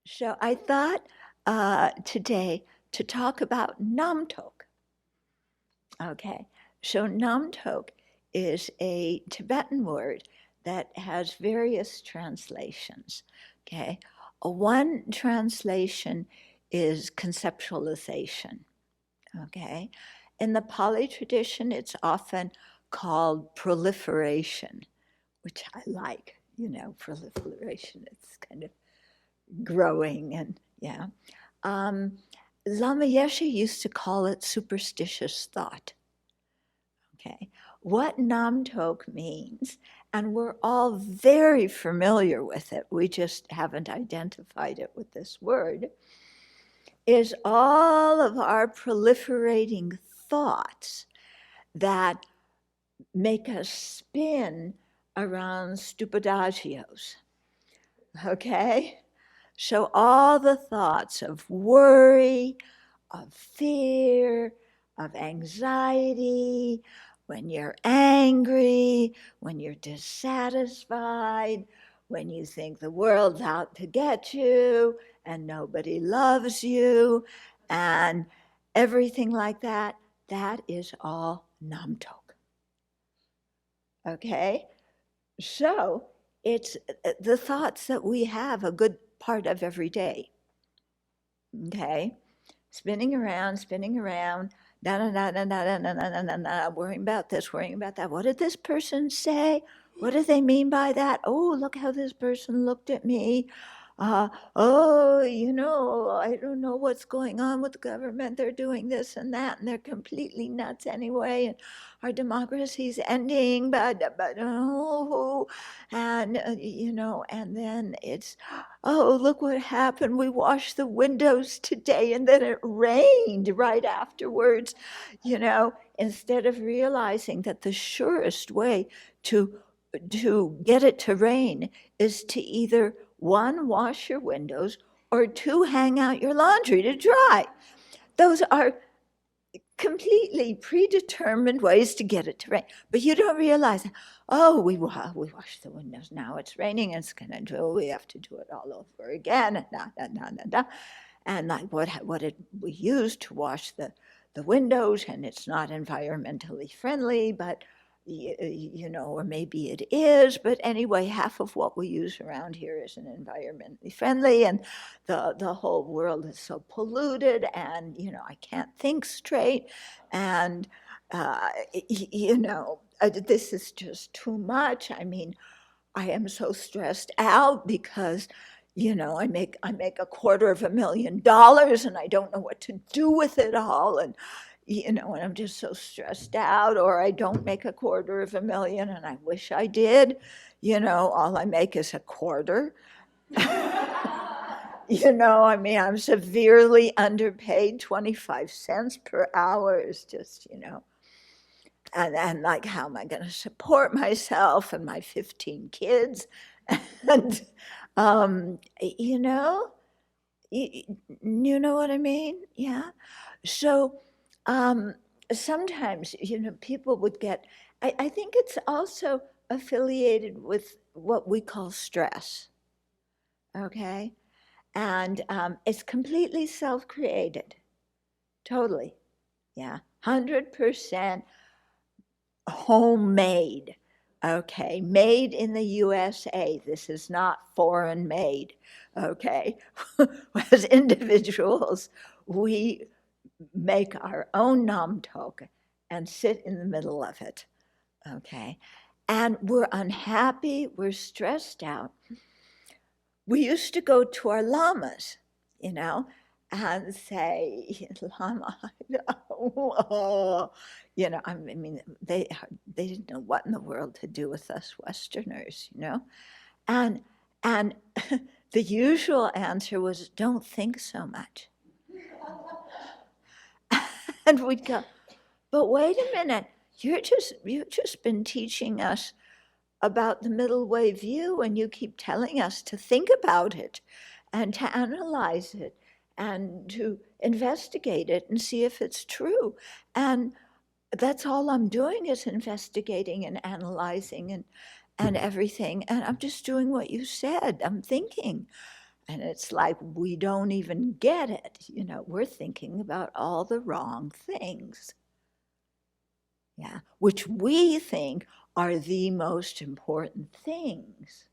So I thought today to talk about Namtok. Okay, so Namtok is a Tibetan word that has various translations. Okay, one translation is conceptualization. Okay, in the Pali tradition, it's often called proliferation, which I like. Proliferation. It's kind of growing and yeah. Um, Lama Yeshe used to call it superstitious thought. Okay, what Namtok means, and we're all very familiar with it, we just haven't identified it with this word, is all of our proliferating thoughts that make us spin around stupidaggios. Okay? So all the thoughts of worry, of fear, of anxiety, when you're angry, when you're dissatisfied, when you think the world's out to get you and nobody loves you, and everything like that, that is all namtok. Okay? So it's the thoughts that we have a good part of every day. Okay? Spinning around, da da da da da da da da da, worrying about this, worrying about that. What did this person say? What do they mean by that? Oh, look how this person looked at me. Oh, I don't know what's going on with the government. They're doing this and that, and they're completely nuts anyway. And our democracy's ending, but oh, and and then it's, oh, look what happened. We washed the windows today and then it rained right afterwards. Instead of realizing that the surest way to get it to rain is to either one, wash your windows, or two, hang out your laundry to dry. Those are completely predetermined ways to get it to rain. But you don't realize, oh, we washed the windows. Now it's raining. It's going to do. We have to do it all over again. And like what did we use to wash the windows? And it's not environmentally friendly, but or maybe it is, but anyway, half of what we use around here isn't environmentally friendly, and the whole world is so polluted, and I can't think straight, and this is just too much. I mean, I am so stressed out because I make $250,000 and I don't know what to do with it all, and and I'm just so stressed out, or I don't make $250,000 and I wish I did. All I make is a quarter. I mean, I'm severely underpaid. 25 cents per hour is just, and like, how am I going to support myself and my 15 kids? And, you know, you know what I mean? Yeah. So um, sometimes, people would get, I think it's also affiliated with what we call stress, okay? And it's completely self-created, totally, yeah, 100% homemade, okay, made in the USA. This is not foreign made, okay? As individuals, we make our own namtok and sit in the middle of it, okay? And we're unhappy, we're stressed out. We used to go to our lamas, and say, Lama, oh, I mean, they didn't know what in the world to do with us Westerners, and and the usual answer was, don't think so much. And we'd go, but wait a minute, you've just been teaching us about the middle way view, and you keep telling us to think about it and to analyze it and to investigate it and see if it's true. And that's all I'm doing is investigating and analyzing and everything. And I'm just doing what you said. I'm thinking. And it's like we don't even get it. We're thinking about all the wrong things. Yeah, which we think are the most important things.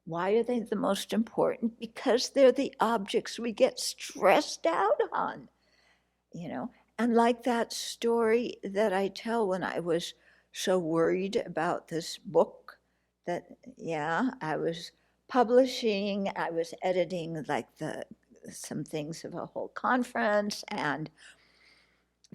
Why are they the most important? Because they're the objects we get stressed out on, And like that story that I tell when I was so worried about this book that, I was publishing, I was editing like some things of a whole conference, and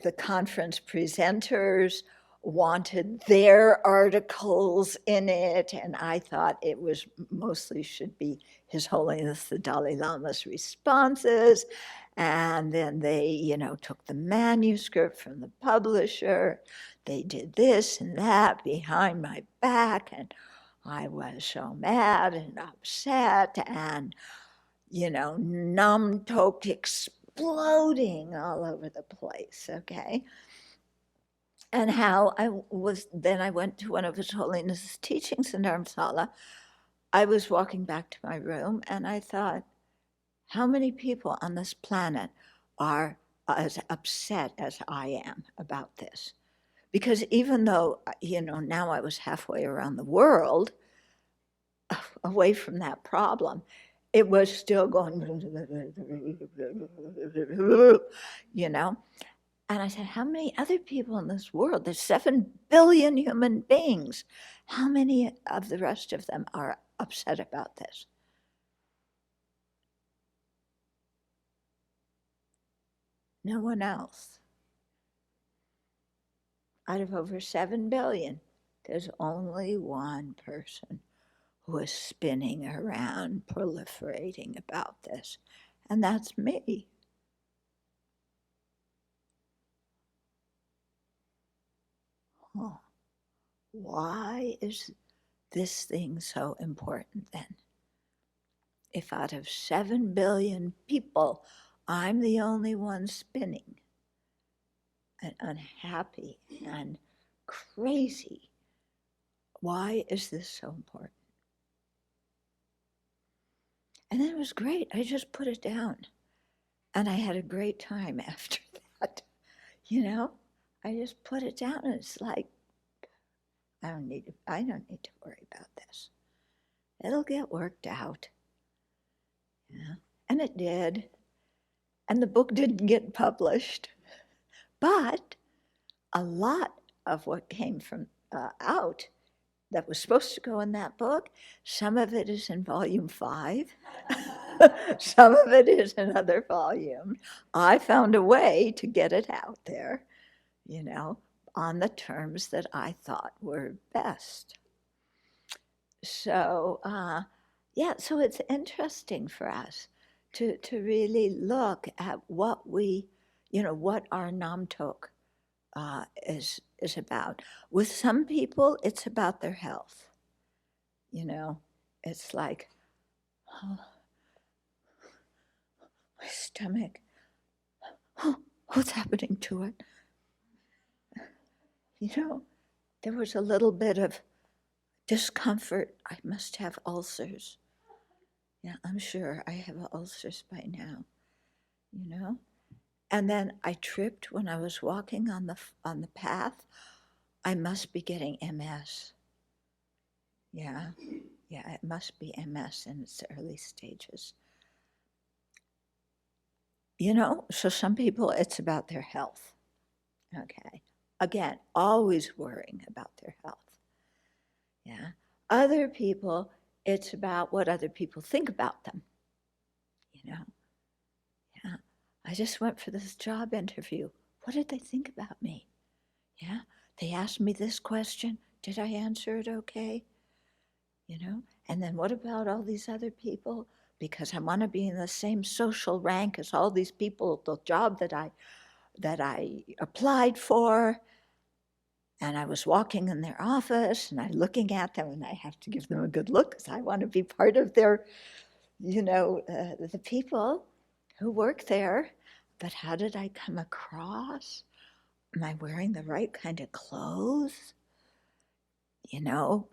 the conference presenters wanted their articles in it, and I thought it was mostly should be His Holiness the Dalai Lama's responses. And then they, took the manuscript from the publisher. They did this and that behind my back, and I was so mad and upset, and, numb-toked, exploding all over the place, okay? And how then I went to one of His Holiness's teachings in Dharamsala. I was walking back to my room and I thought, how many people on this planet are as upset as I am about this? Because even though, now I was halfway around the world away from that problem, it was still going, And I said, how many other people in this world? There's 7 billion human beings. How many of the rest of them are upset about this? No one else. Out of over 7 billion, there's only one person who is spinning around, proliferating about this, and that's me. Oh, why is this thing so important then? If out of 7 billion people, I'm the only one spinning and unhappy and crazy, why is this so important? And then it was great. I just put it down. And I had a great time after that. I just put it down, and it's like, I don't need to worry about this. It'll get worked out. Yeah. And it did. And the book didn't get published. But a lot of what came from out that was supposed to go in that book, some of it is in volume 5. Some of it is in other volumes. I found a way to get it out there, on the terms that I thought were best. So, so it's interesting for us to really look at what what our Namtok is about. With some people, it's about their health. It's like, oh, my stomach, what's happening to it? There was a little bit of discomfort. I must have ulcers. Yeah, I'm sure I have ulcers by now, And then I tripped when I was walking on the path. I must be getting MS. Yeah, it must be MS in its early stages. So some people, it's about their health. Okay. Again, always worrying about their health. Yeah. Other people, it's about what other people think about them. Yeah. I just went for this job interview. What did they think about me? Yeah. They asked me this question. Did I answer it okay? And then what about all these other people? Because I want to be in the same social rank as all these people at the job that I applied for. And I was walking in their office and I'm looking at them, and I have to give them a good look because I want to be part of their, the people who work there. But how did I come across? Am I wearing the right kind of clothes?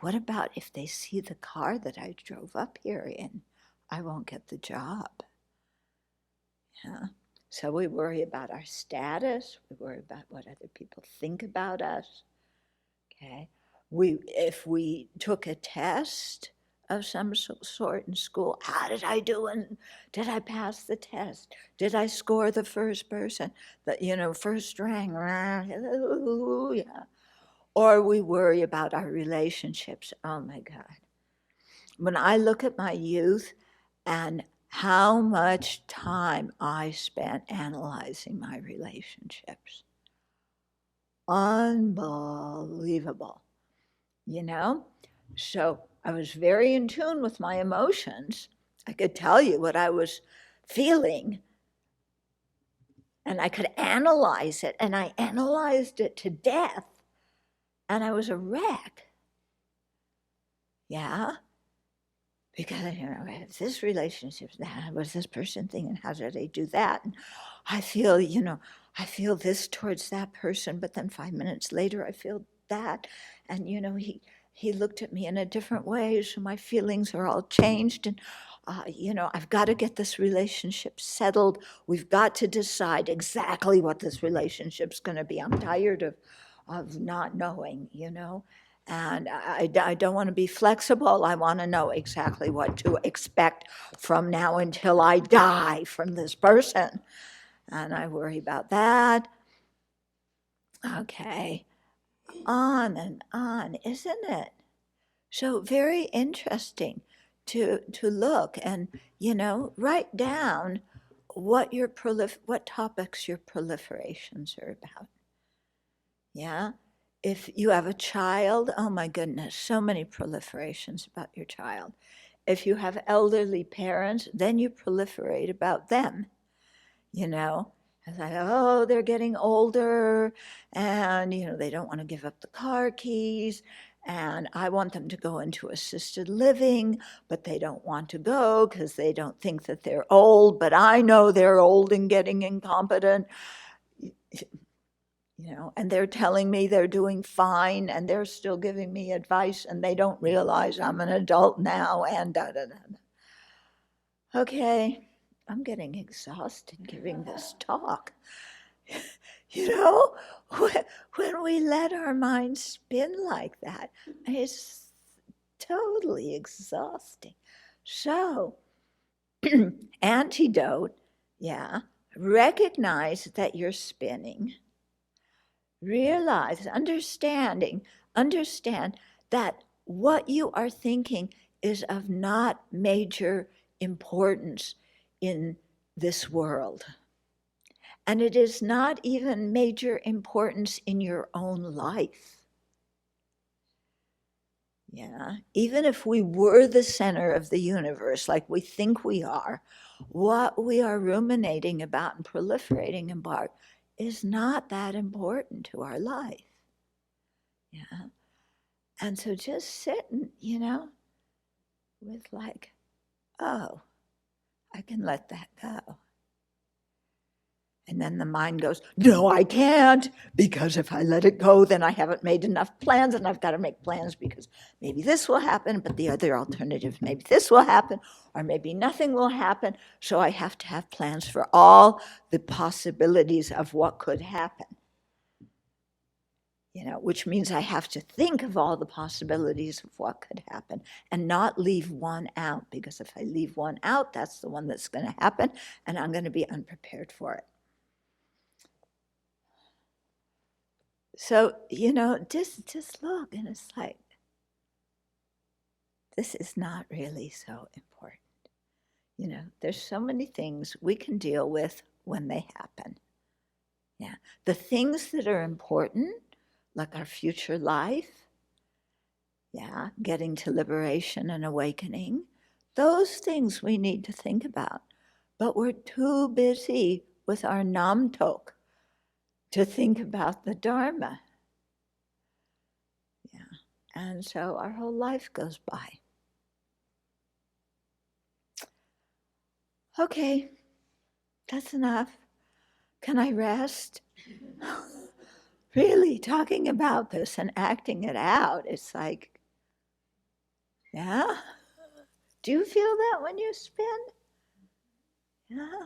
What about if they see the car that I drove up here in? I won't get the job. Yeah. So we worry about our status. We worry about what other people think about us. Okay. If we took a test of some sort in school, how did I do? And did I pass the test? Did I score the first person? First rank. Yeah. Or we worry about our relationships. Oh my God. When I look at my youth and how much time I spent analyzing my relationships, unbelievable, So I was very in tune with my emotions. I could tell you what I was feeling, and I could analyze it, and I analyzed it to death, and I was a wreck. Yeah. Because, I have this relationship, that was this person thing, and how did I do that? And I feel this towards that person, but then 5 minutes later, I feel that. And, he looked at me in a different way, so my feelings are all changed. And, I've got to get this relationship settled. We've got to decide exactly what this relationship's going to be. I'm tired of not knowing, And I don't want to be flexible. I want to know exactly what to expect from now until I die from this person. And I worry about that. Okay. On and on, isn't it? So very interesting to look and, write down what topics your proliferations are about. Yeah. If you have a child, oh my goodness, so many proliferations about your child. If you have elderly parents, then you proliferate about them, It's like, oh, they're getting older and, they don't want to give up the car keys. And I want them to go into assisted living, but they don't want to go because they don't think that they're old. But I know they're old and getting incompetent. And they're telling me they're doing fine and they're still giving me advice and they don't realize I'm an adult now and da da da. Okay, I'm getting exhausted giving this talk. When we let our minds spin like that, it's totally exhausting. So, antidote, recognize that you're spinning. Realize, understand that what you are thinking is of not major importance in this world. And it is not even major importance in your own life. Yeah, even if we were the center of the universe, like we think we are, what we are ruminating about and proliferating about is not that important to our life. Yeah. And so just sitting, with like, oh, I can let that go. And then the mind goes, no, I can't, because if I let it go, then I haven't made enough plans, and I've got to make plans because maybe this will happen, but the other alternative, maybe this will happen, or maybe nothing will happen. So I have to have plans for all the possibilities of what could happen. Which means I have to think of all the possibilities of what could happen and not leave one out, because if I leave one out, that's the one that's going to happen, and I'm going to be unprepared for it. So, just look, and it's like, this is not really so important. There's so many things we can deal with when they happen. Yeah. The things that are important, like our future life, getting to liberation and awakening, those things we need to think about. But we're too busy with our namtok to think about the Dharma. Yeah. And so our whole life goes by. Okay, that's enough. Can I rest? Really, talking about this and acting it out, it's like, yeah? Do you feel that when you spin? Yeah.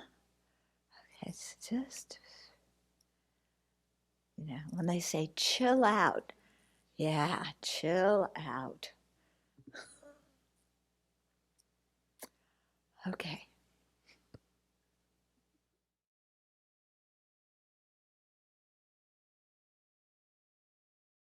It's just, when they say chill out, yeah, chill out. Okay.